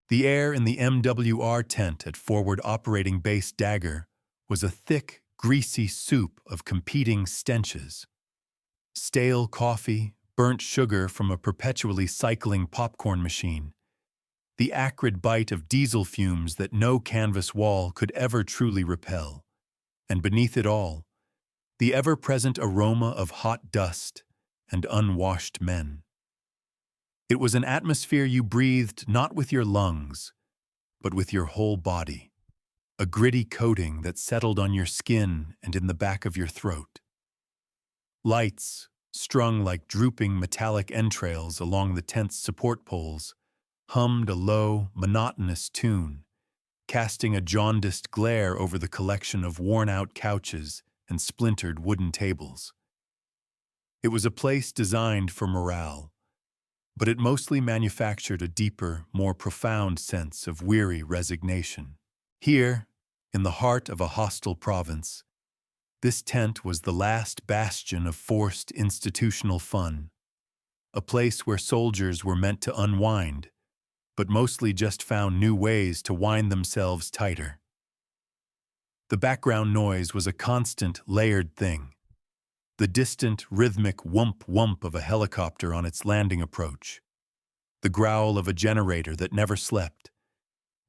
The air in the MWR tent at Forward Operating Base Dagger was a thick, greasy soup of competing stenches. Stale coffee, burnt sugar from a perpetually cycling popcorn machine, the acrid bite of diesel fumes that no canvas wall could ever truly repel, and beneath it all, the ever-present aroma of hot dust and unwashed men. It was an atmosphere you breathed not with your lungs, but with your whole body, a gritty coating that settled on your skin and in the back of your throat. Lights, strung like drooping metallic entrails along the tent's support poles, hummed a low, monotonous tune, casting a jaundiced glare over the collection of worn-out couches and splintered wooden tables. It was a place designed for morale, but it mostly manufactured a deeper, more profound sense of weary resignation. Here, in the heart of a hostile province, this tent was the last bastion of forced institutional fun, a place where soldiers were meant to unwind, but mostly just found new ways to wind themselves tighter. The background noise was a constant, layered thing. The distant, rhythmic whump-whump of a helicopter on its landing approach, the growl of a generator that never slept,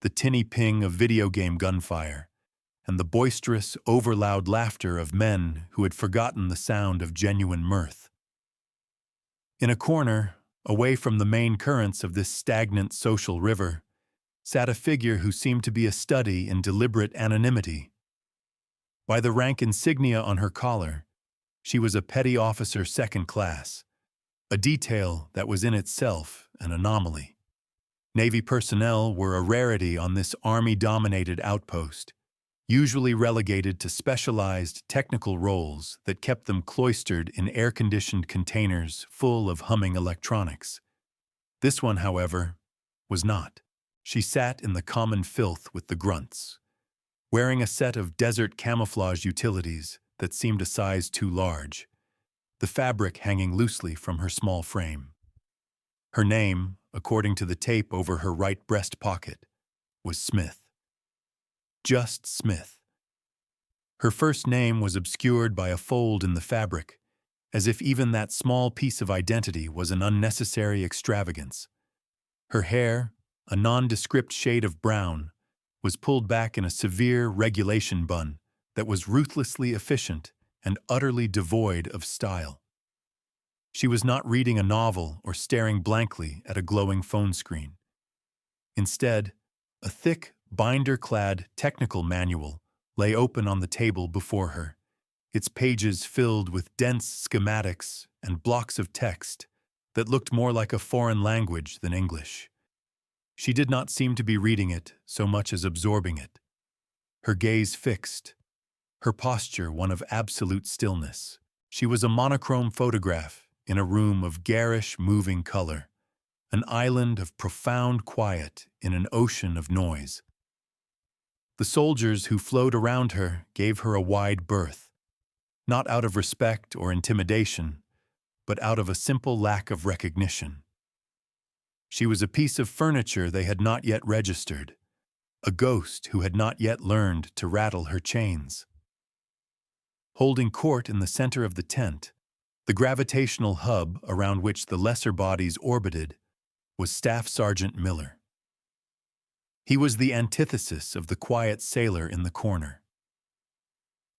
the tinny ping of video game gunfire, and the boisterous, overloud laughter of men who had forgotten the sound of genuine mirth. In a corner, away from the main currents of this stagnant social river, sat a figure who seemed to be a study in deliberate anonymity. By the rank insignia on her collar, she was a petty officer second class, a detail that was in itself an anomaly. Navy personnel were a rarity on this Army-dominated outpost, usually relegated to specialized technical roles that kept them cloistered in air-conditioned containers full of humming electronics. This one, however, was not. She sat in the common filth with the grunts, wearing a set of desert camouflage utilities that seemed a size too large, the fabric hanging loosely from her small frame. Her name, according to the tape over her right breast pocket, was Smith. Just Smith. Her first name was obscured by a fold in the fabric, as if even that small piece of identity was an unnecessary extravagance. Her hair, a nondescript shade of brown, was pulled back in a severe regulation bun that was ruthlessly efficient and utterly devoid of style. She was not reading a novel or staring blankly at a glowing phone screen. Instead, a thick, binder-clad technical manual lay open on the table before her, its pages filled with dense schematics and blocks of text that looked more like a foreign language than English. She did not seem to be reading it so much as absorbing it, her gaze fixed, her posture one of absolute stillness. She was a monochrome photograph in a room of garish, moving color, an island of profound quiet in an ocean of noise. The soldiers who flowed around her gave her a wide berth, not out of respect or intimidation, but out of a simple lack of recognition. She was a piece of furniture they had not yet registered, a ghost who had not yet learned to rattle her chains. Holding court in the center of the tent, the gravitational hub around which the lesser bodies orbited, was Staff Sergeant Miller. He was the antithesis of the quiet sailor in the corner.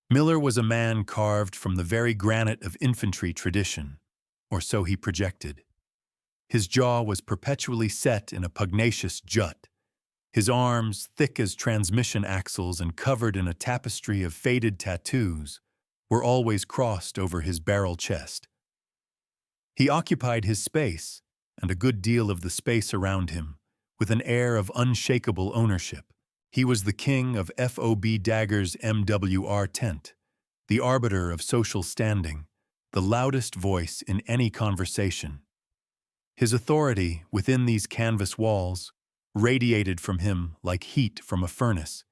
Miller was a man carved from the very granite of infantry tradition, or so he projected. His jaw was perpetually set in a pugnacious jut, his arms, thick as transmission axles and covered in a tapestry of faded tattoos, were always crossed over his barrel chest. He occupied his space, and a good deal of the space around him, with an air of unshakable ownership. He was the king of FOB Dagger's MWR tent, the arbiter of social standing, the loudest voice in any conversation. His authority within these canvas walls radiated from him like heat from a furnace.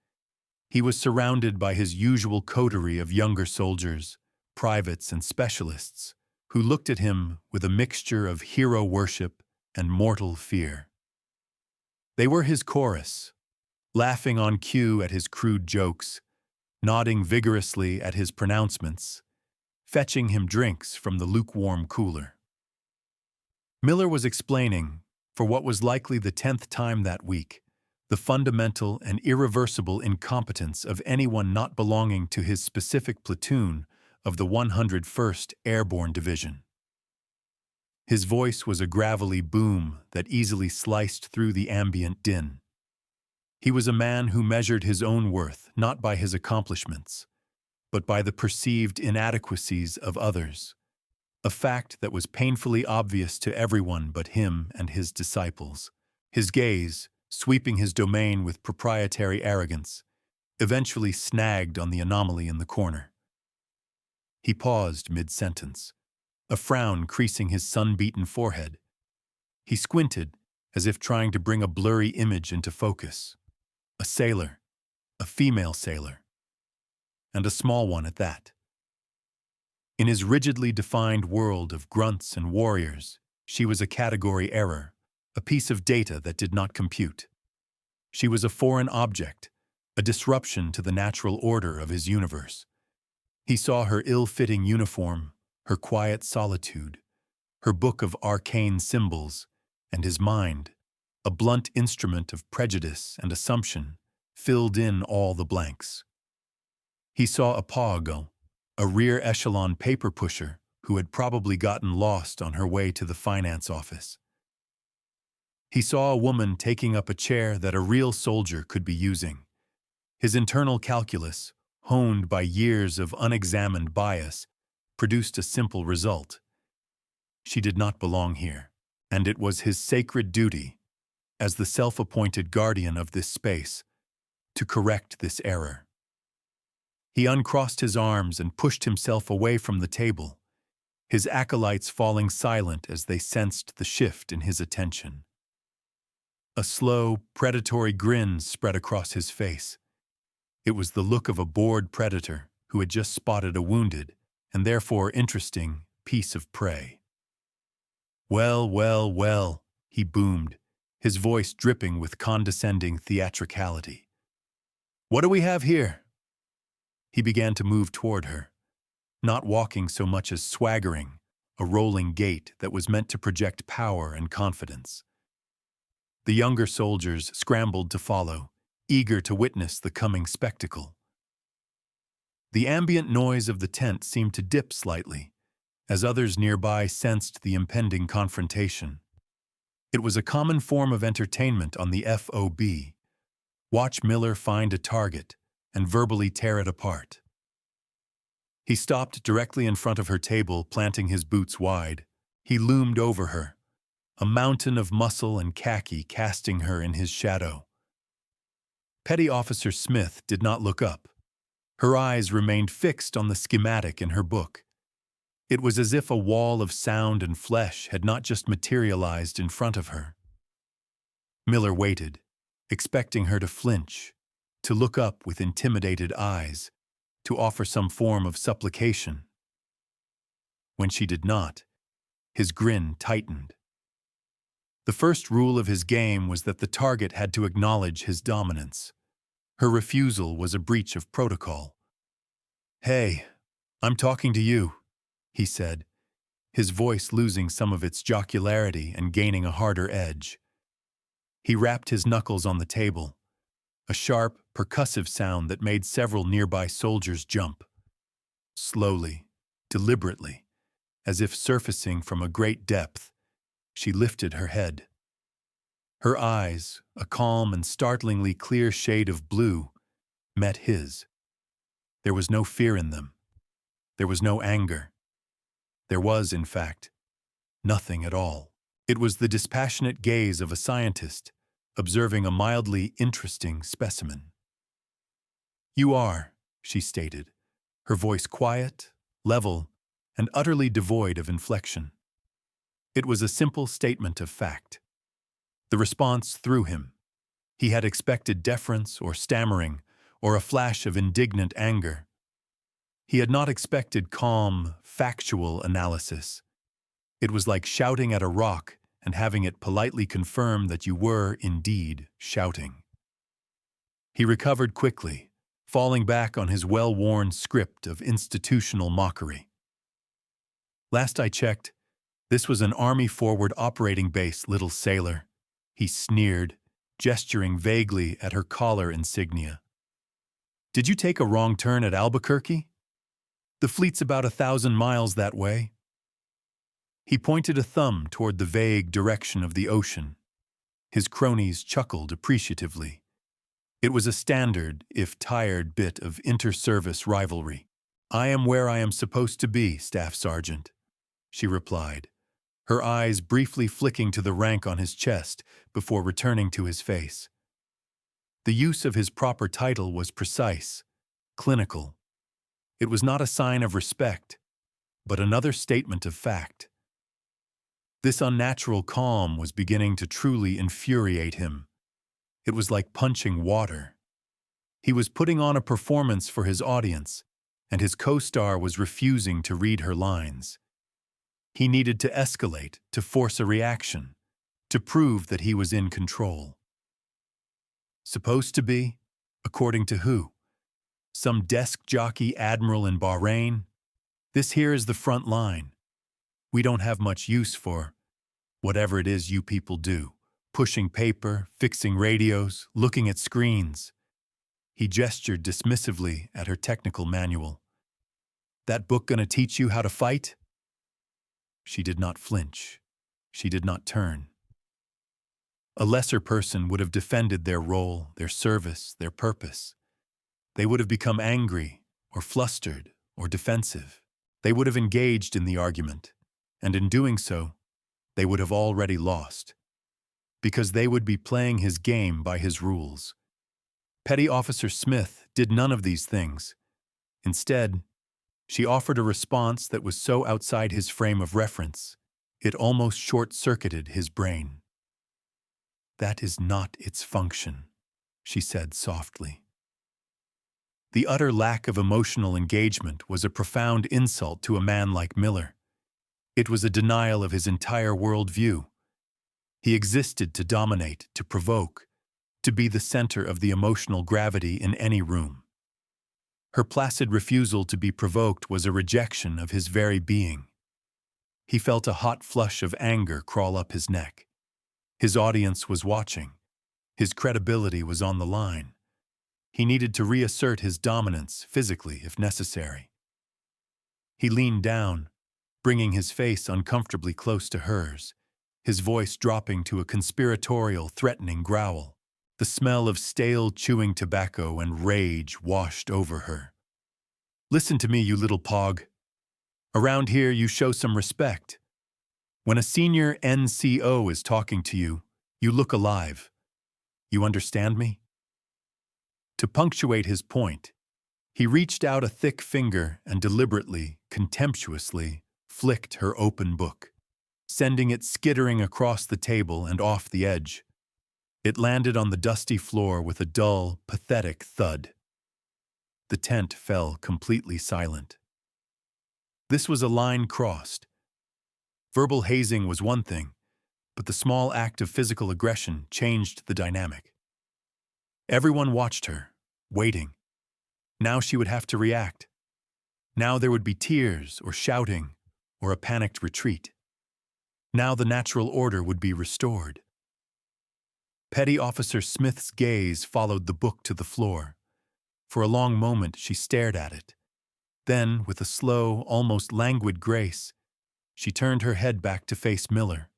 He was surrounded by his usual coterie of younger soldiers, privates and specialists, who looked at him with a mixture of hero worship and mortal fear. They were his chorus, laughing on cue at his crude jokes, nodding vigorously at his pronouncements, fetching him drinks from the lukewarm cooler. Miller was explaining, for what was likely the 10th time that week, the fundamental and irreversible incompetence of anyone not belonging to his specific platoon of the 101st Airborne Division. His voice was a gravelly boom that easily sliced through the ambient din. He was a man who measured his own worth not by his accomplishments, but by the perceived inadequacies of others, a fact that was painfully obvious to everyone but him and his disciples. His gaze, sweeping his domain with proprietary arrogance, eventually snagged on the anomaly in the corner. He paused mid-sentence, a frown creasing his sun-beaten forehead. He squinted, as if trying to bring a blurry image into focus. A sailor, a female sailor, and a small one at that. In his rigidly defined world of grunts and warriors, she was a category error, a piece of data that did not compute. She was a foreign object, a disruption to the natural order of his universe. He saw her ill-fitting uniform, her quiet solitude, her book of arcane symbols, and his mind, a blunt instrument of prejudice and assumption, filled in all the blanks. He saw a Pago, a rear echelon paper pusher who had probably gotten lost on her way to the finance office. He saw a woman taking up a chair that a real soldier could be using. His internal calculus, honed by years of unexamined bias, produced a simple result. She did not belong here, and it was his sacred duty, as the self-appointed guardian of this space, to correct this error. He uncrossed his arms and pushed himself away from the table, his acolytes falling silent as they sensed the shift in his attention. A slow, predatory grin spread across his face. It was the look of a bored predator who had just spotted a wounded, and therefore interesting, piece of prey. "Well, well, well," he boomed, his voice dripping with condescending theatricality. "What do we have here?" He began to move toward her, not walking so much as swaggering, a rolling gait that was meant to project power and confidence. The younger soldiers scrambled to follow, eager to witness the coming spectacle. The ambient noise of the tent seemed to dip slightly, as others nearby sensed the impending confrontation. It was a common form of entertainment on the FOB. Watch Miller find a target and verbally tear it apart. He stopped directly in front of her table, planting his boots wide. He loomed over her, a mountain of muscle and khaki casting her in his shadow. Petty Officer Smith did not look up. Her eyes remained fixed on the schematic in her book. It was as if a wall of sound and flesh had not just materialized in front of her. Miller waited, expecting her to flinch, to look up with intimidated eyes, to offer some form of supplication. When she did not, his grin tightened. The first rule of his game was that the target had to acknowledge his dominance. Her refusal was a breach of protocol. "Hey, I'm talking to you," he said, his voice losing some of its jocularity and gaining a harder edge. He rapped his knuckles on the table, a sharp, percussive sound that made several nearby soldiers jump. Slowly, deliberately, as if surfacing from a great depth, she lifted her head. Her eyes, a calm and startlingly clear shade of blue, met his. There was no fear in them. There was no anger. There was, in fact, nothing at all. It was the dispassionate gaze of a scientist observing a mildly interesting specimen. "You are," she stated, her voice quiet, level, and utterly devoid of inflection. It was a simple statement of fact. The response threw him. He had expected deference or stammering or a flash of indignant anger. He had not expected calm, factual analysis. It was like shouting at a rock and having it politely confirm that you were, indeed, shouting. He recovered quickly, falling back on his well-worn script of institutional mockery. Last I checked, this was an Army forward operating base, little sailor, he sneered, gesturing vaguely at her collar insignia. Did you take a wrong turn at Albuquerque? The fleet's about 1,000 miles that way. He pointed a thumb toward the vague direction of the ocean. His cronies chuckled appreciatively. It was a standard, if tired, bit of inter-service rivalry. I am where I am supposed to be, Staff Sergeant, she replied, her eyes briefly flicking to the rank on his chest before returning to his face. The use of his proper title was precise, clinical. It was not a sign of respect, but another statement of fact. This unnatural calm was beginning to truly infuriate him. It was like punching water. He was putting on a performance for his audience, and his co-star was refusing to read her lines. He needed to escalate, to force a reaction, to prove that he was in control. Supposed to be? According to who? Some desk jockey admiral in Bahrain? This here is the front line. We don't have much use for whatever it is you people do. Pushing paper, fixing radios, looking at screens. He gestured dismissively at her technical manual. That book gonna teach you how to fight? She did not flinch. She did not turn. A lesser person would have defended their role, their service, their purpose. They would have become angry, or flustered, or defensive. They would have engaged in the argument, and in doing so, they would have already lost. Because they would be playing his game by his rules. Petty Officer Smith did none of these things. Instead, she offered a response that was so outside his frame of reference, it almost short-circuited his brain. That is not its function, she said softly. The utter lack of emotional engagement was a profound insult to a man like Miller. It was a denial of his entire worldview. He existed to dominate, to provoke, to be the center of the emotional gravity in any room. Her placid refusal to be provoked was a rejection of his very being. He felt a hot flush of anger crawl up his neck. His audience was watching. His credibility was on the line. He needed to reassert his dominance physically if necessary. He leaned down, bringing his face uncomfortably close to hers, his voice dropping to a conspiratorial, threatening growl. The smell of stale chewing tobacco and rage washed over her. Listen to me, you little pog. Around here, you show some respect. When a senior NCO is talking to you, you look alive. You understand me? To punctuate his point, he reached out a thick finger and deliberately, contemptuously, flicked her open book, sending it skittering across the table and off the edge. It landed on the dusty floor with a dull, pathetic thud. The tent fell completely silent. This was a line crossed. Verbal hazing was one thing, but the small act of physical aggression changed the dynamic. Everyone watched her, waiting. Now she would have to react. Now there would be tears or shouting or a panicked retreat. Now the natural order would be restored. Petty Officer Smith's gaze followed the book to the floor. For a long moment she stared at it. Then, with a slow, almost languid grace, she turned her head back to face Miller.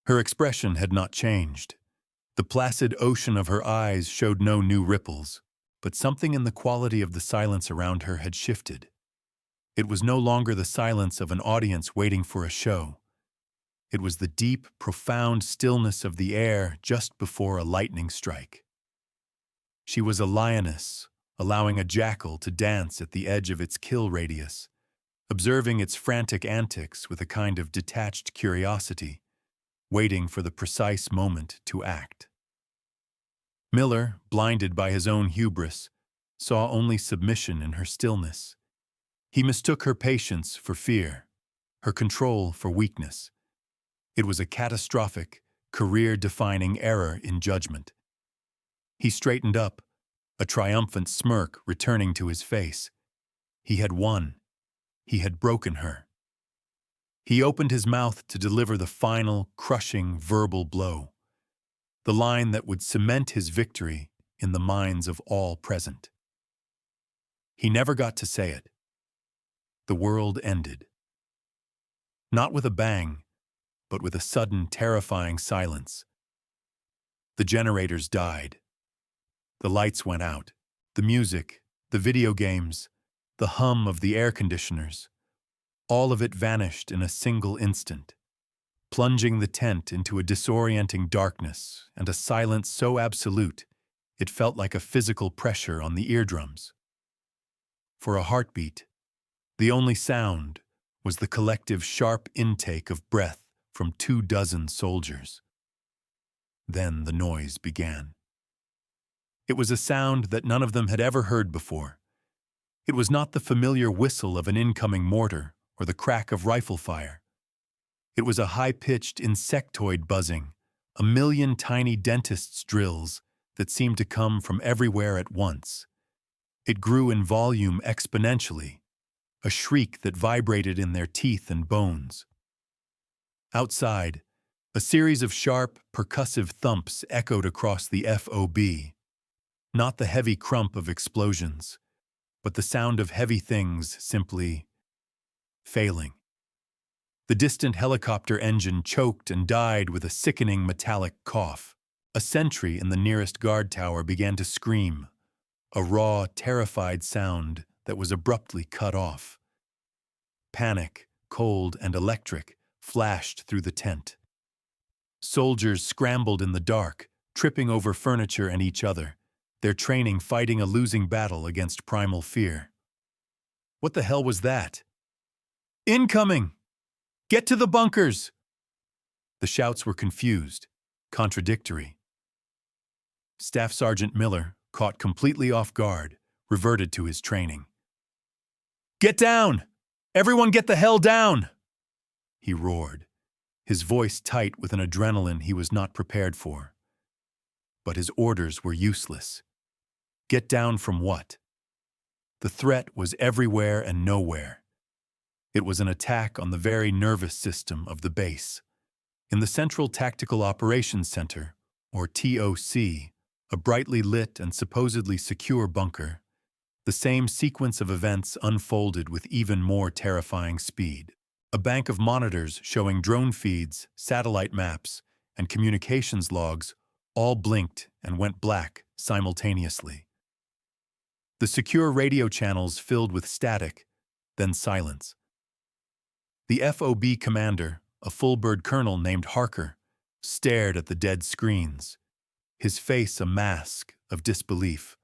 Her expression had not changed. The placid ocean of her eyes showed no new ripples, but something in the quality of the silence around her had shifted. It was no longer the silence of an audience waiting for a show. It was the deep, profound stillness of the air just before a lightning strike. She was a lioness, allowing a jackal to dance at the edge of its kill radius, observing its frantic antics with a kind of detached curiosity, waiting for the precise moment to act. Miller, blinded by his own hubris, saw only submission in her stillness. He mistook her patience for fear, her control for weakness. It was a catastrophic, career-defining error in judgment. He straightened up, a triumphant smirk returning to his face. He had won. He had broken her. He opened his mouth to deliver the final, crushing verbal blow, the line that would cement his victory in the minds of all present. He never got to say it. The world ended. Not with a bang, but with a sudden, terrifying silence. The generators died. The lights went out. The music, the video games, the hum of the air conditioners, all of it vanished in a single instant, plunging the tent into a disorienting darkness and a silence so absolute it felt like a physical pressure on the eardrums. For a heartbeat, the only sound was the collective sharp intake of breath from 24 soldiers. Then the noise began. It was a sound that none of them had ever heard before. It was not the familiar whistle of an incoming mortar or the crack of rifle fire. It was a high-pitched insectoid buzzing, a million tiny dentist's drills that seemed to come from everywhere at once. It grew in volume exponentially, a shriek that vibrated in their teeth and bones. Outside, a series of sharp, percussive thumps echoed across the FOB. Not the heavy crump of explosions, but the sound of heavy things simply failing. The distant helicopter engine choked and died with a sickening metallic cough. A sentry in the nearest guard tower began to scream, a raw, terrified sound that was abruptly cut off. Panic, cold and electric, flashed through the tent. Soldiers scrambled in the dark, tripping over furniture and each other, their training fighting a losing battle against primal fear. What the hell was that? Incoming! Get to the bunkers! The shouts were confused, contradictory. Staff Sergeant Miller, caught completely off guard, reverted to his training. Get down! Everyone get the hell down! He roared, his voice tight with an adrenaline he was not prepared for. But his orders were useless. Get down from what? The threat was everywhere and nowhere. It was an attack on the very nervous system of the base. In the Central Tactical Operations Center, or TOC, a brightly lit and supposedly secure bunker, the same sequence of events unfolded with even more terrifying speed. A bank of monitors showing drone feeds, satellite maps, and communications logs all blinked and went black simultaneously. The secure radio channels filled with static, then silence. The FOB commander, a full-bird colonel named Harker, stared at the dead screens, his face a mask of disbelief.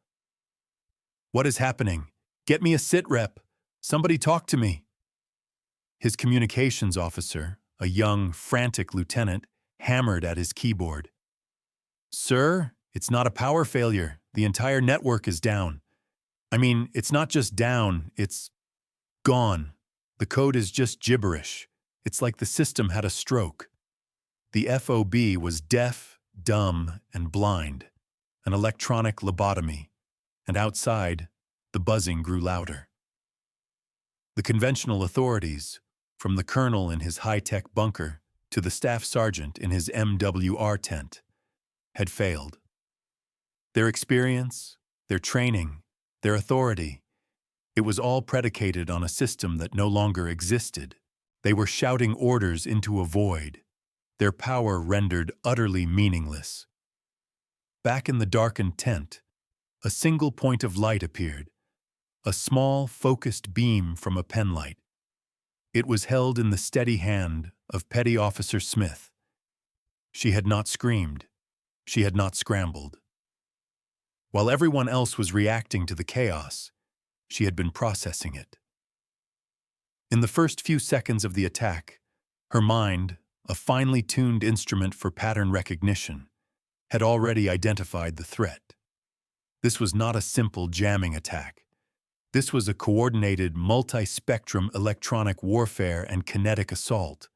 What is happening? Get me a sit rep. Somebody talk to me. His communications officer, a young, frantic lieutenant, hammered at his keyboard. Sir, it's not a power failure. The entire network is down. I mean, it's not just down, it's gone. The code is just gibberish. It's like the system had a stroke. The FOB was deaf, dumb, and blind, an electronic lobotomy, and outside, the buzzing grew louder. The conventional authorities, from the colonel in his high-tech bunker to the staff sergeant in his MWR tent, had failed. Their experience, their training, their authority, it was all predicated on a system that no longer existed. They were shouting orders into a void, their power rendered utterly meaningless. Back in the darkened tent, a single point of light appeared, a small, focused beam from a penlight. It was held in the steady hand of Petty Officer Smith. She had not screamed. She had not scrambled. While everyone else was reacting to the chaos, she had been processing it. In the first few seconds of the attack, her mind, a finely tuned instrument for pattern recognition, had already identified the threat. This was not a simple jamming attack. This was a coordinated, multi-spectrum electronic warfare and kinetic assault.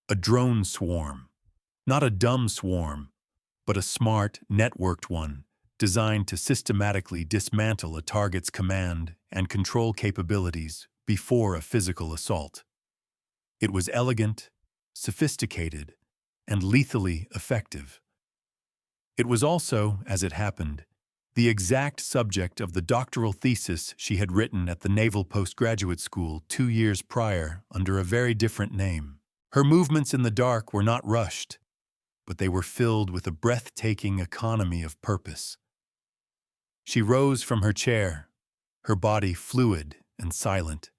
A drone swarm. Not a dumb swarm, but a smart, networked one, designed to systematically dismantle a target's command and control capabilities before a physical assault. It was elegant, sophisticated, and lethally effective. It was also, as it happened, the exact subject of the doctoral thesis she had written at the Naval Postgraduate School 2 years prior under a very different name. Her movements in the dark were not rushed, but they were filled with a breathtaking economy of purpose. She rose from her chair, her body fluid and silent.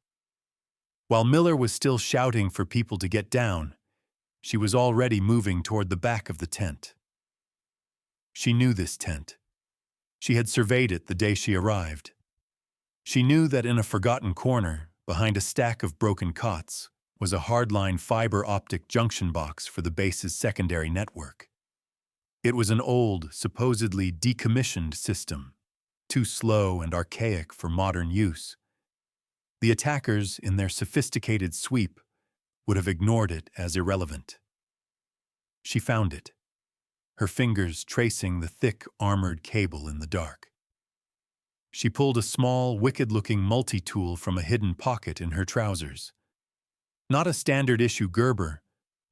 While Miller was still shouting for people to get down, she was already moving toward the back of the tent. She knew this tent. She had surveyed it the day she arrived. She knew that in a forgotten corner, behind a stack of broken cots, was a hardline fiber optic junction box for the base's secondary network. It was an old, supposedly decommissioned system, too slow and archaic for modern use. The attackers, in their sophisticated sweep, would have ignored it as irrelevant. She found it, her fingers tracing the thick, armored cable in the dark. She pulled a small, wicked-looking multi-tool from a hidden pocket in her trousers. Not a standard-issue Gerber,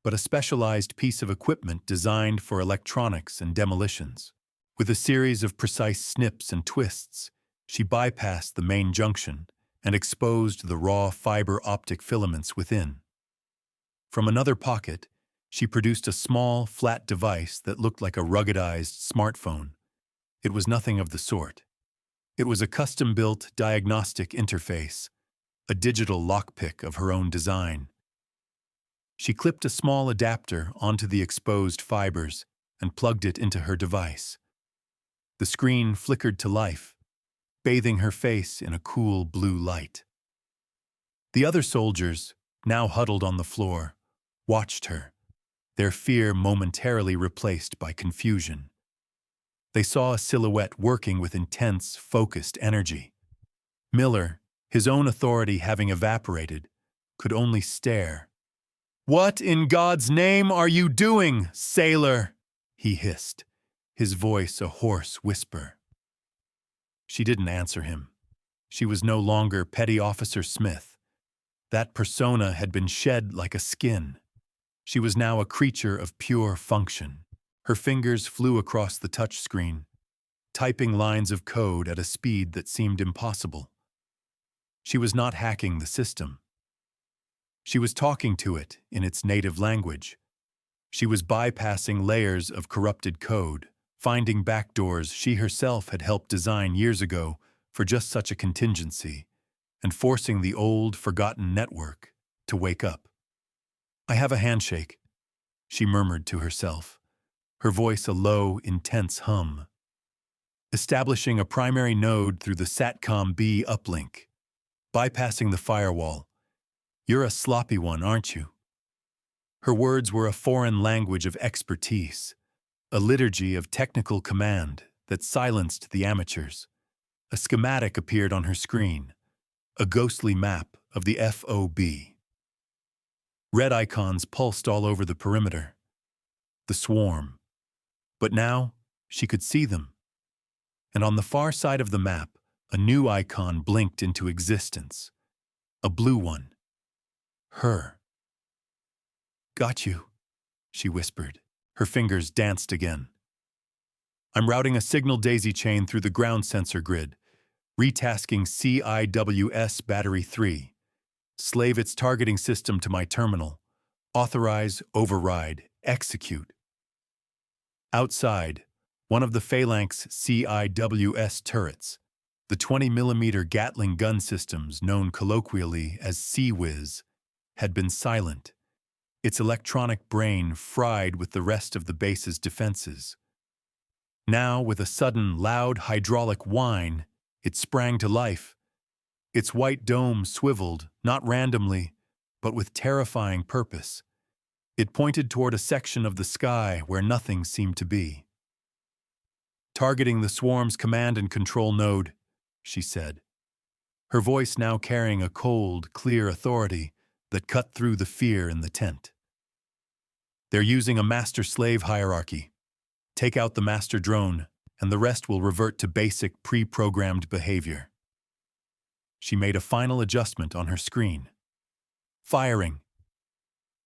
but a specialized piece of equipment designed for electronics and demolitions. With a series of precise snips and twists, she bypassed the main junction and exposed the raw fiber optic filaments within. From another pocket, she produced a small, flat device that looked like a ruggedized smartphone. It was nothing of the sort. It was a custom-built diagnostic interface, a digital lockpick of her own design. She clipped a small adapter onto the exposed fibers and plugged it into her device. The screen flickered to life, bathing her face in a cool blue light. The other soldiers, now huddled on the floor, watched her, their fear momentarily replaced by confusion. They saw a silhouette working with intense, focused energy. Miller, his own authority having evaporated, could only stare. "What in God's name are you doing, sailor?" he hissed, his voice a hoarse whisper. She didn't answer him. She was no longer Petty Officer Smith. That persona had been shed like a skin. She was now a creature of pure function. Her fingers flew across the touchscreen, typing lines of code at a speed that seemed impossible. She was not hacking the system. She was talking to it in its native language. She was bypassing layers of corrupted code, finding backdoors she herself had helped design years ago for just such a contingency, and forcing the old, forgotten network to wake up. "I have a handshake," she murmured to herself, her voice a low, intense hum. "Establishing a primary node through the SATCOM-B uplink. Bypassing the firewall. You're a sloppy one, aren't you?" Her words were a foreign language of expertise, a liturgy of technical command that silenced the amateurs. A schematic appeared on her screen, a ghostly map of the FOB. Red icons pulsed all over the perimeter. The swarm. But now, she could see them. And on the far side of the map, a new icon blinked into existence. A blue one. Her. "Got you," she whispered. Her fingers danced again. "I'm routing a signal daisy chain through the ground sensor grid, retasking CIWS Battery 3. Slave its targeting system to my terminal. Authorize, override, execute." Outside, one of the Phalanx CIWS turrets, the 20mm Gatling gun systems known colloquially as Sea-Whiz, had been silent, its electronic brain fried with the rest of the base's defenses. Now, with a sudden, loud hydraulic whine, it sprang to life. Its white dome swiveled, not randomly, but with terrifying purpose. It pointed toward a section of the sky where nothing seemed to be. "Targeting the swarm's command and control node," she said, her voice now carrying a cold, clear authority that cut through the fear in the tent. They're using a master-slave hierarchy. Take out the master drone, and the rest will revert to basic pre-programmed behavior. She made a final adjustment on her screen. Firing.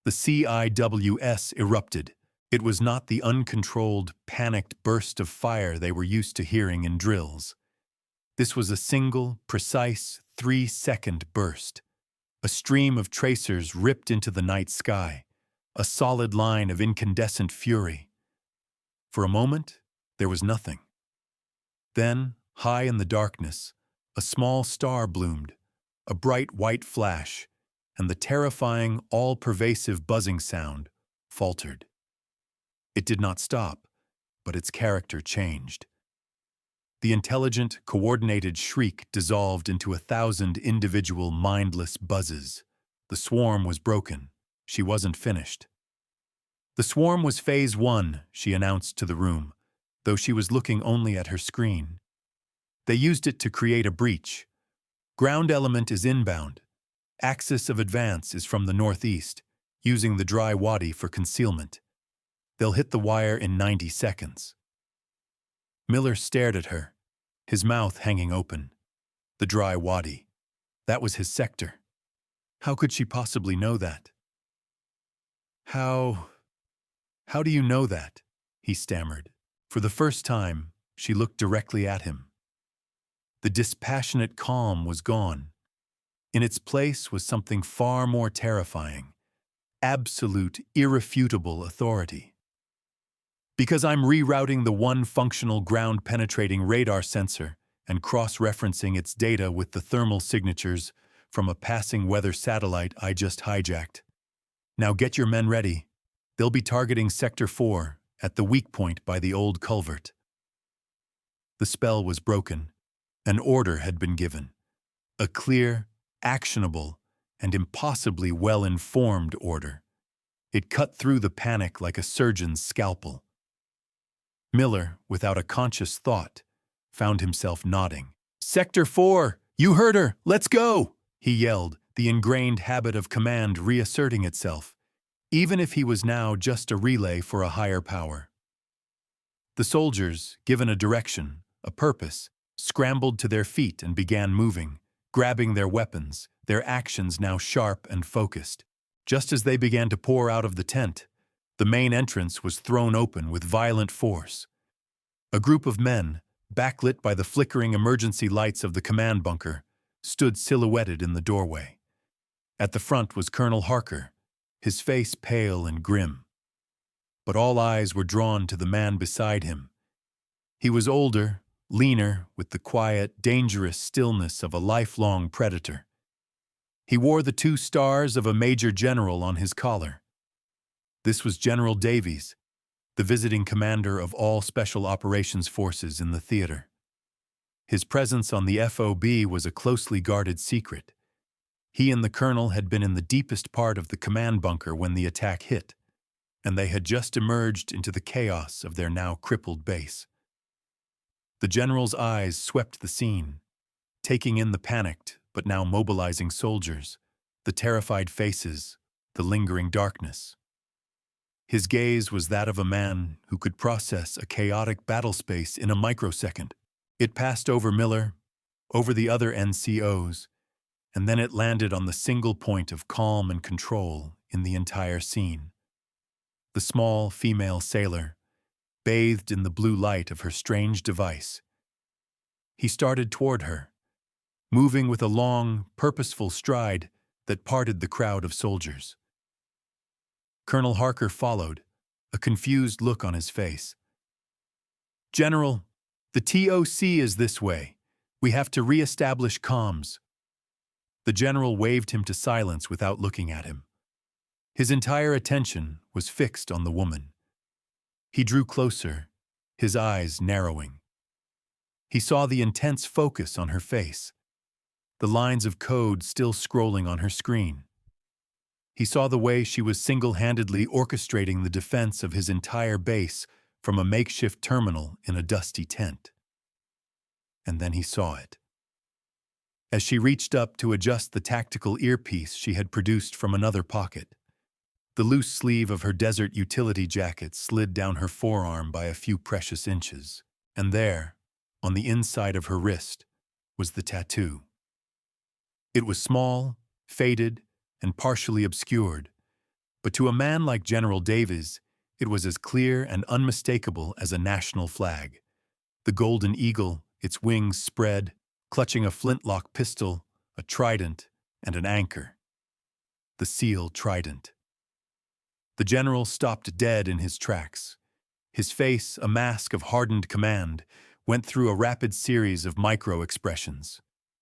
The CIWS erupted. It was not the uncontrolled, panicked burst of fire they were used to hearing in drills. This was a single, precise, 3-second burst. A stream of tracers ripped into the night sky, a solid line of incandescent fury. For a moment, there was nothing. Then, high in the darkness, a small star bloomed, a bright white flash, and the terrifying, all-pervasive buzzing sound faltered. It did not stop, but its character changed. The intelligent, coordinated shriek dissolved into 1,000 individual mindless buzzes. The swarm was broken. She wasn't finished. The swarm was Phase 1, she announced to the room, though she was looking only at her screen. They used it to create a breach. Ground element is inbound. Axis of advance is from the northeast, using the dry wadi for concealment. They'll hit the wire in 90 seconds. Miller stared at her, his mouth hanging open. The dry wadi. That was his sector. How could she possibly know that? How do you know that? He stammered. For the first time, she looked directly at him. The dispassionate calm was gone. In its place was something far more terrifying. Absolute, irrefutable authority. Because I'm rerouting the one functional ground-penetrating radar sensor and cross-referencing its data with the thermal signatures from a passing weather satellite I just hijacked. Now get your men ready. They'll be targeting Sector 4 at the weak point by the old culvert. The spell was broken. An order had been given. A clear, actionable, and impossibly well-informed order. It cut through the panic like a surgeon's scalpel. Miller, without a conscious thought, found himself nodding. "Sector 4! You heard her! Let's go!" he yelled, the ingrained habit of command reasserting itself, even if he was now just a relay for a higher power. The soldiers, given a direction, a purpose, scrambled to their feet and began moving, grabbing their weapons, their actions now sharp and focused. Just as they began to pour out of the tent, the main entrance was thrown open with violent force. A group of men, backlit by the flickering emergency lights of the command bunker, stood silhouetted in the doorway. At the front was Colonel Harker, his face pale and grim. But all eyes were drawn to the man beside him. He was older, leaner, with the quiet, dangerous stillness of a lifelong predator. He wore the 2 stars of a major general on his collar. This was General Davies, the visiting commander of all Special Operations Forces in the theater. His presence on the FOB was a closely guarded secret. He and the colonel had been in the deepest part of the command bunker when the attack hit, and they had just emerged into the chaos of their now crippled base. The general's eyes swept the scene, taking in the panicked but now mobilizing soldiers, the terrified faces, the lingering darkness. His gaze was that of a man who could process a chaotic battle space in a microsecond. It passed over Miller, over the other NCOs, and then it landed on the single point of calm and control in the entire scene. The small female sailor, bathed in the blue light of her strange device. He started toward her, moving with a long, purposeful stride that parted the crowd of soldiers. Colonel Harker followed, a confused look on his face. "General, the TOC is this way. We have to re-establish comms." The general waved him to silence without looking at him. His entire attention was fixed on the woman. He drew closer, his eyes narrowing. He saw the intense focus on her face, the lines of code still scrolling on her screen. He saw the way she was single-handedly orchestrating the defense of his entire base from a makeshift terminal in a dusty tent. And then he saw it. As she reached up to adjust the tactical earpiece she had produced from another pocket, The loose sleeve of her desert utility jacket slid down her forearm by a few precious inches, and there, on the inside of her wrist, was the tattoo. It was small, faded, and partially obscured, but to a man like General Davies, it was as clear and unmistakable as a national flag. The golden eagle, its wings spread, clutching a flintlock pistol, a trident, and an anchor. The seal trident. The general stopped dead in his tracks. His face, a mask of hardened command, went through a rapid series of micro-expressions.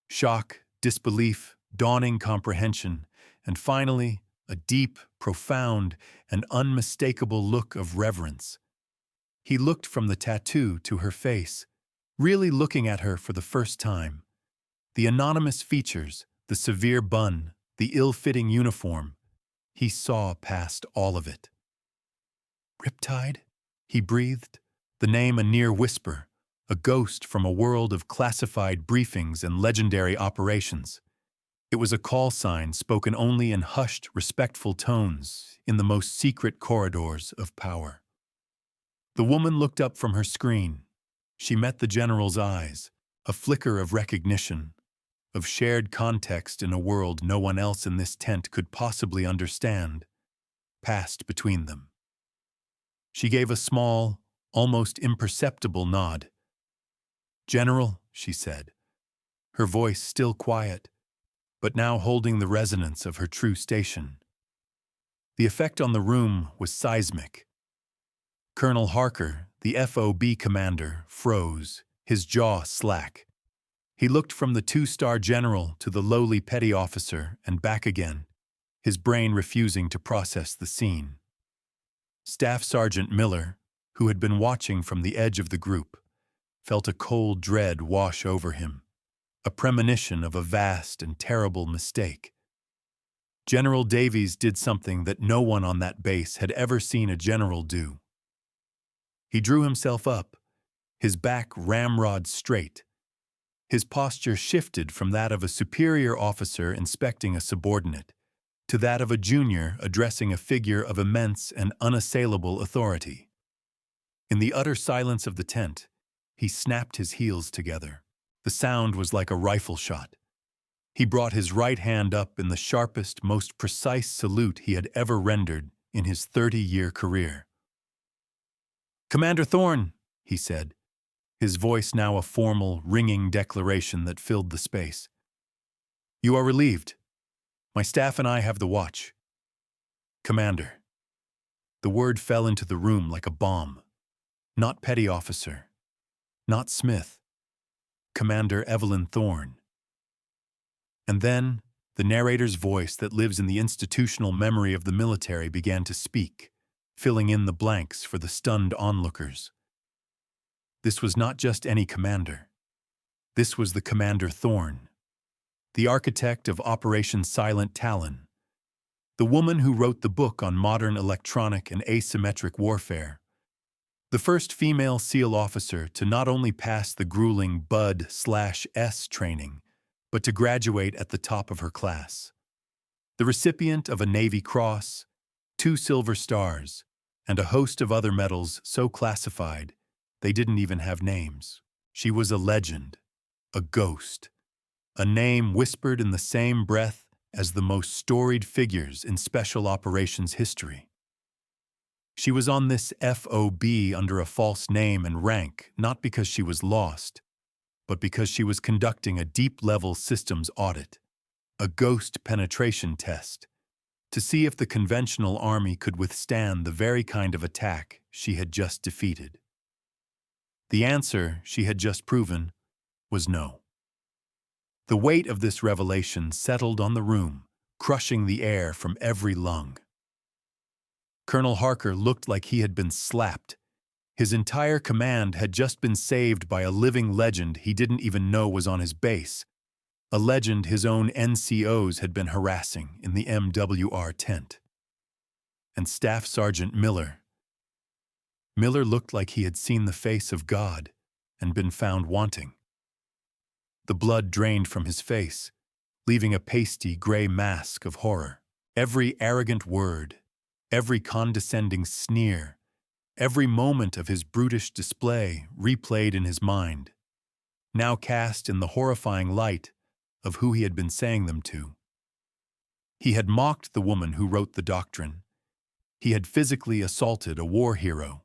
Shock, disbelief, dawning comprehension, and finally, a deep, profound, and unmistakable look of reverence. He looked from the tattoo to her face, really looking at her for the first time. The anonymous features, the severe bun, the ill-fitting uniform, he saw past all of it. "Riptide?" he breathed, the name a near whisper, a ghost from a world of classified briefings and legendary operations. It was a call sign spoken only in hushed, respectful tones in the most secret corridors of power. The woman looked up from her screen. She met the general's eyes, a flicker of recognition, of shared context in a world no one else in this tent could possibly understand, passed between them. She gave a small, almost imperceptible nod. "General," she said, her voice still quiet, but now holding the resonance of her true station. The effect on the room was seismic. Colonel Harker, the FOB commander, froze, his jaw slack. He looked from the two-star general to the lowly petty officer and back again, his brain refusing to process the scene. Staff Sergeant Miller, who had been watching from the edge of the group, felt a cold dread wash over him, a premonition of a vast and terrible mistake. General Davies did something that no one on that base had ever seen a general do. He drew himself up, his back ramrod straight. His posture shifted from that of a superior officer inspecting a subordinate to that of a junior addressing a figure of immense and unassailable authority. In the utter silence of the tent, he snapped his heels together. The sound was like a rifle shot. He brought his right hand up in the sharpest, most precise salute he had ever rendered in his 30-year career. "Commander Thorne," he said, his voice now a formal, ringing declaration that filled the space. "You are relieved. My staff and I have the watch." "Commander." The word fell into the room like a bomb. Not petty officer. Not Smith. Commander Evelyn Thorne. And then, the narrator's voice that lives in the institutional memory of the military began to speak, filling in the blanks for the stunned onlookers. This was not just any commander. This was the Commander Thorne, the architect of Operation Silent Talon, the woman who wrote the book on modern electronic and asymmetric warfare, the first female SEAL officer to not only pass the grueling BUD/S training, but to graduate at the top of her class, the recipient of a Navy Cross, 2 Silver Stars, and a host of other medals so classified they didn't even have names. She was a legend, a ghost, a name whispered in the same breath as the most storied figures in Special Operations history. She was on this FOB under a false name and rank, not because she was lost, but because she was conducting a deep-level systems audit, a ghost penetration test, to see if the conventional army could withstand the very kind of attack she had just defeated. The answer, she had just proven, was no. The weight of this revelation settled on the room, crushing the air from every lung. Colonel Harker looked like he had been slapped. His entire command had just been saved by a living legend he didn't even know was on his base, a legend his own NCOs had been harassing in the MWR tent. And Staff Sergeant Miller looked like he had seen the face of God and been found wanting. The blood drained from his face, leaving a pasty gray mask of horror. Every arrogant word, every condescending sneer, every moment of his brutish display replayed in his mind, now cast in the horrifying light of who he had been saying them to. He had mocked the woman who wrote the doctrine. He had physically assaulted a war hero.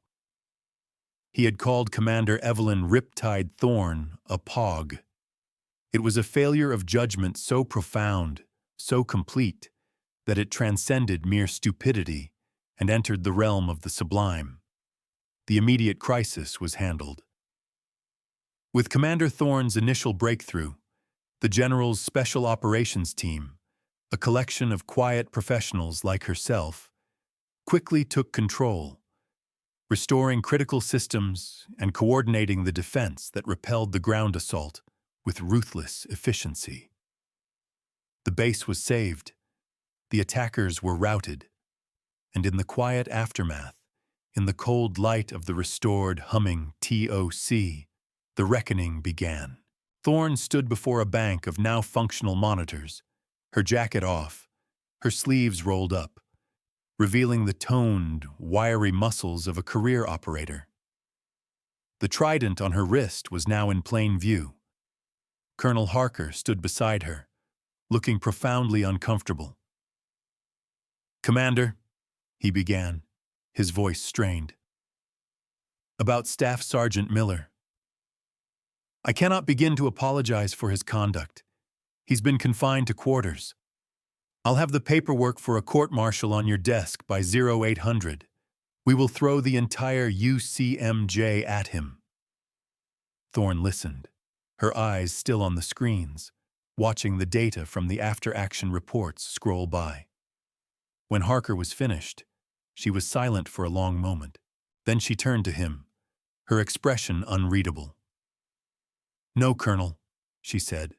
He had called Commander Evelyn Riptide Thorne a pog. It was a failure of judgment so profound, so complete, that it transcended mere stupidity and entered the realm of the sublime. The immediate crisis was handled. With Commander Thorne's initial breakthrough, the General's Special Operations Team, a collection of quiet professionals like herself, quickly took control, restoring critical systems and coordinating the defense that repelled the ground assault with ruthless efficiency. The base was saved, the attackers were routed, and in the quiet aftermath, in the cold light of the restored, humming TOC, the reckoning began. Thorne stood before a bank of now functional monitors, her jacket off, her sleeves rolled up, revealing the toned, wiry muscles of a career operator. The trident on her wrist was now in plain view. Colonel Harker stood beside her, looking profoundly uncomfortable. "Commander," he began, his voice strained. "About Staff Sergeant Miller. I cannot begin to apologize for his conduct. He's been confined to quarters. I'll have the paperwork for a court-martial on your desk by 0800. We will throw the entire UCMJ at him." Thorne listened, her eyes still on the screens, watching the data from the after-action reports scroll by. When Harker was finished, she was silent for a long moment. Then she turned to him, her expression unreadable. "No, Colonel," she said,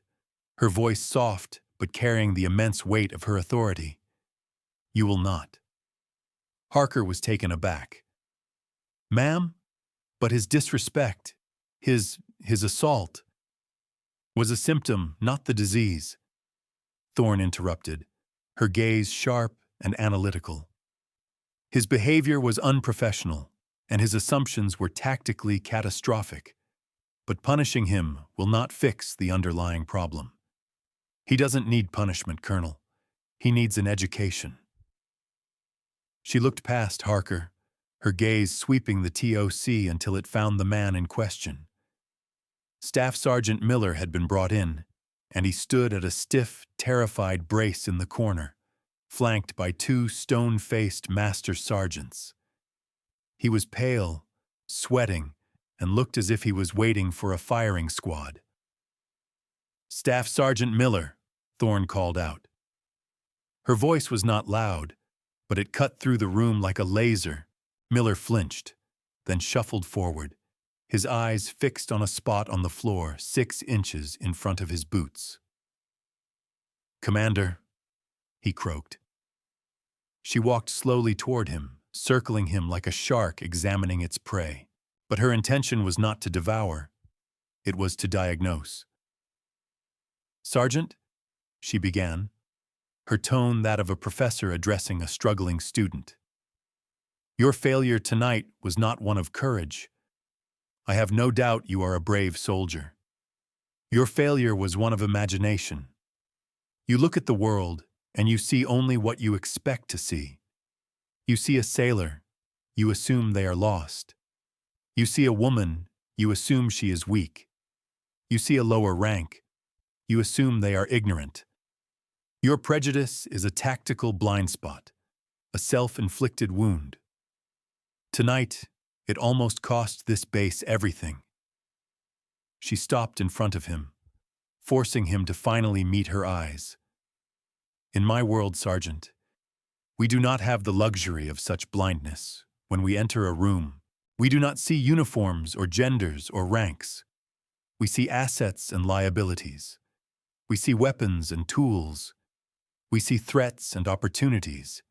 her voice soft but carrying the immense weight of her authority. "You will not." Harker was taken aback. "Ma'am, but his disrespect, his assault, was a symptom, not the disease," Thorne interrupted, her gaze sharp and analytical. "His behavior was unprofessional, and his assumptions were tactically catastrophic. But punishing him will not fix the underlying problem. He doesn't need punishment, Colonel. He needs an education." She looked past Harker, her gaze sweeping the TOC until it found the man in question. Staff Sergeant Miller had been brought in, and he stood at a stiff, terrified brace in the corner, flanked by two stone-faced master sergeants. He was pale, sweating, and looked as if he was waiting for a firing squad. "Staff Sergeant Miller," Thorne called out. Her voice was not loud, but it cut through the room like a laser. Miller flinched, then shuffled forward, his eyes fixed on a spot on the floor 6 inches in front of his boots. "Commander," he croaked. She walked slowly toward him, circling him like a shark examining its prey. But her intention was not to devour. It was to diagnose. "Sergeant," she began, her tone that of a professor addressing a struggling student. "Your failure tonight was not one of courage. I have no doubt you are a brave soldier. Your failure was one of imagination. You look at the world, and you see only what you expect to see. You see a sailor, you assume they are lost. You see a woman, you assume she is weak. You see a lower rank, you assume they are ignorant. Your prejudice is a tactical blind spot, a self-inflicted wound. Tonight, it almost cost this base everything." She stopped in front of him, forcing him to finally meet her eyes. "In my world, Sergeant, we do not have the luxury of such blindness. When we enter a room, we do not see uniforms or genders or ranks. We see assets and liabilities. We see weapons and tools. We see threats and opportunities.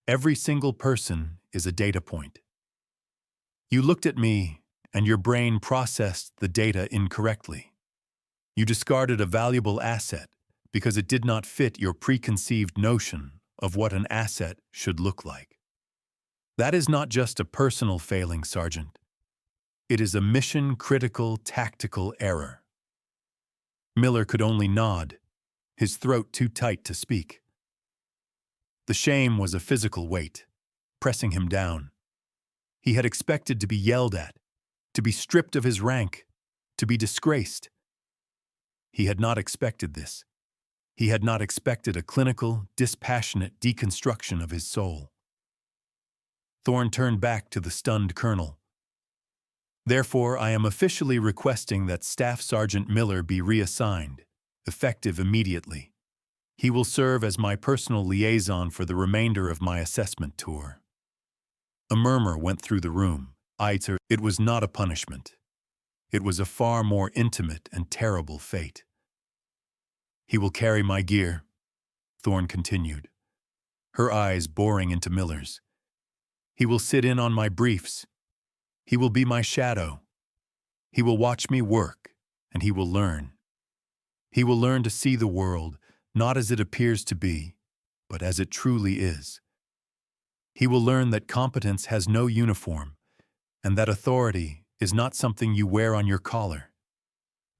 Every single person is a data point. You looked at me, and your brain processed the data incorrectly. You discarded a valuable asset because it did not fit your preconceived notion of what an asset should look like. That is not just a personal failing, Sergeant. It is a mission-critical tactical error. Miller could only nod, his throat too tight to speak. The shame was a physical weight, pressing him down. He had expected to be yelled at, to be stripped of his rank, to be disgraced. He had not expected this. He had not expected a clinical, dispassionate deconstruction of his soul. Thorne turned back to the stunned colonel. Therefore, I am officially requesting that Staff Sergeant Miller be reassigned, effective immediately. He will serve as my personal liaison for the remainder of my assessment tour. A murmur went through the room. It was not a punishment. It was a far more intimate and terrible fate. He will carry my gear, Thorne continued, her eyes boring into Miller's. He will sit in on my briefs. He will be my shadow. He will watch me work, and he will learn. He will learn to see the world not as it appears to be, but as it truly is. He will learn that competence has no uniform, and that authority is not something you wear on your collar.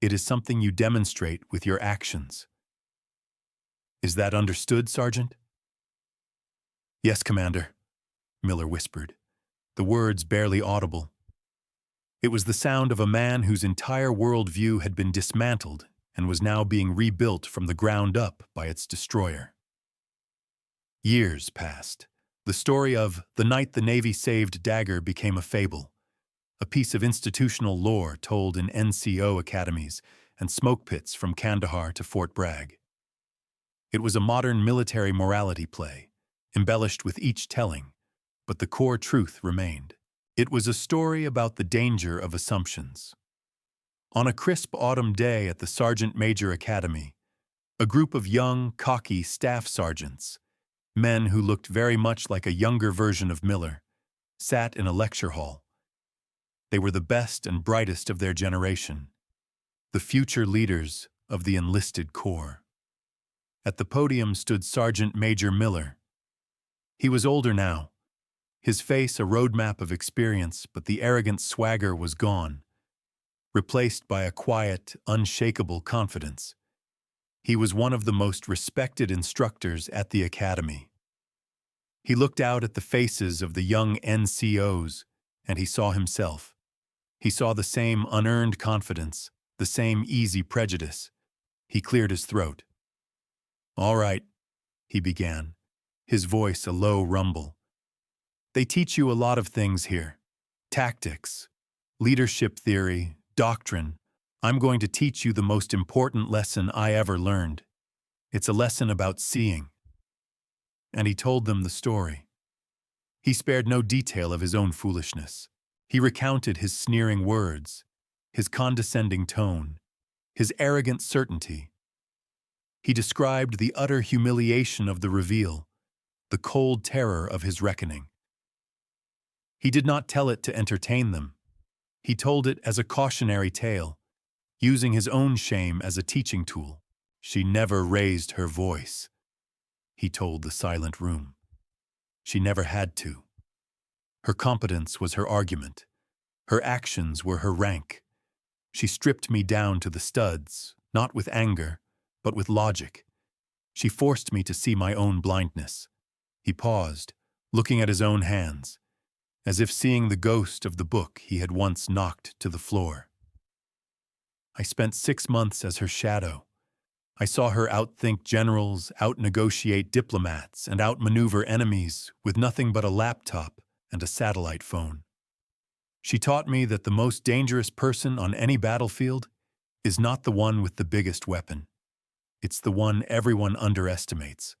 It is something you demonstrate with your actions. Is that understood, Sergeant? Yes, Commander, Miller whispered, the words barely audible. It was the sound of a man whose entire worldview had been dismantled and was now being rebuilt from the ground up by its destroyer. Years passed. The story of the night the Navy saved Dagger became a fable, a piece of institutional lore told in NCO academies and smoke pits from Kandahar to Fort Bragg. It was a modern military morality play, embellished with each telling, but the core truth remained. It was a story about the danger of assumptions. On a crisp autumn day at the Sergeant Major Academy, a group of young, cocky staff sergeants, men who looked very much like a younger version of Miller, sat in a lecture hall. They were the best and brightest of their generation, the future leaders of the enlisted corps. At the podium stood Sergeant Major Miller. He was older now, his face a roadmap of experience, but the arrogant swagger was gone, replaced by a quiet, unshakable confidence. He was one of the most respected instructors at the academy. He looked out at the faces of the young NCOs, and he saw himself. He saw the same unearned confidence, the same easy prejudice. He cleared his throat. All right, he began, his voice a low rumble. They teach you a lot of things here. Tactics, leadership theory, doctrine. I'm going to teach you the most important lesson I ever learned. It's a lesson about seeing. And he told them the story. He spared no detail of his own foolishness. He recounted his sneering words, his condescending tone, his arrogant certainty. He described the utter humiliation of the reveal, the cold terror of his reckoning. He did not tell it to entertain them. He told it as a cautionary tale, using his own shame as a teaching tool. She never raised her voice, he told the silent room. She never had to. Her competence was her argument. Her actions were her rank. She stripped me down to the studs, not with anger, but with logic. She forced me to see my own blindness. He paused, looking at his own hands, as if seeing the ghost of the book he had once knocked to the floor. I spent 6 months as her shadow. I saw her outthink generals, outnegotiate diplomats, and outmaneuver enemies with nothing but a laptop and a satellite phone. She taught me that the most dangerous person on any battlefield is not the one with the biggest weapon. It's the one everyone underestimates.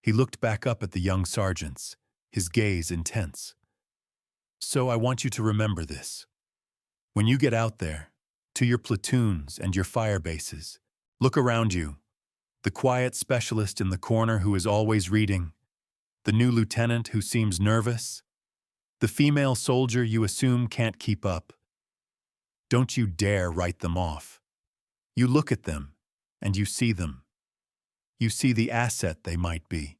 He looked back up at the young sergeants, his gaze intense. So I want you to remember this. When you get out there, to your platoons and your fire bases, look around you. The quiet specialist in the corner who is always reading, the new lieutenant who seems nervous, the female soldier you assume can't keep up. Don't you dare write them off. You look at them, and you see them. You see the asset they might be.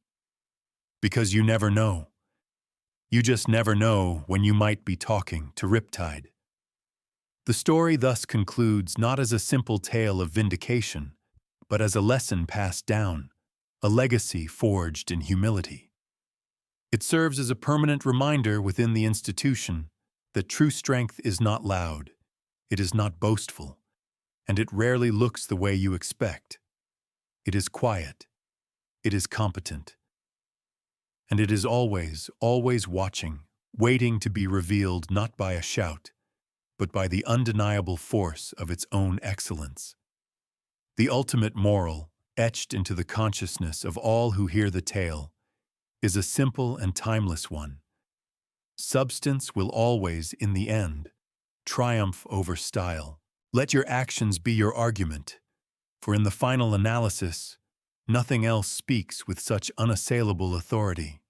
Because you never know. You just never know when you might be talking to Riptide. The story thus concludes not as a simple tale of vindication, but as a lesson passed down, a legacy forged in humility. It serves as a permanent reminder within the institution that true strength is not loud, it is not boastful, and it rarely looks the way you expect. It is quiet, it is competent, and it is always, always watching, waiting to be revealed not by a shout, but by the undeniable force of its own excellence. The ultimate moral, etched into the consciousness of all who hear the tale, is a simple and timeless one. Substance will always, in the end, triumph over style. Let your actions be your argument, for in the final analysis, nothing else speaks with such unassailable authority.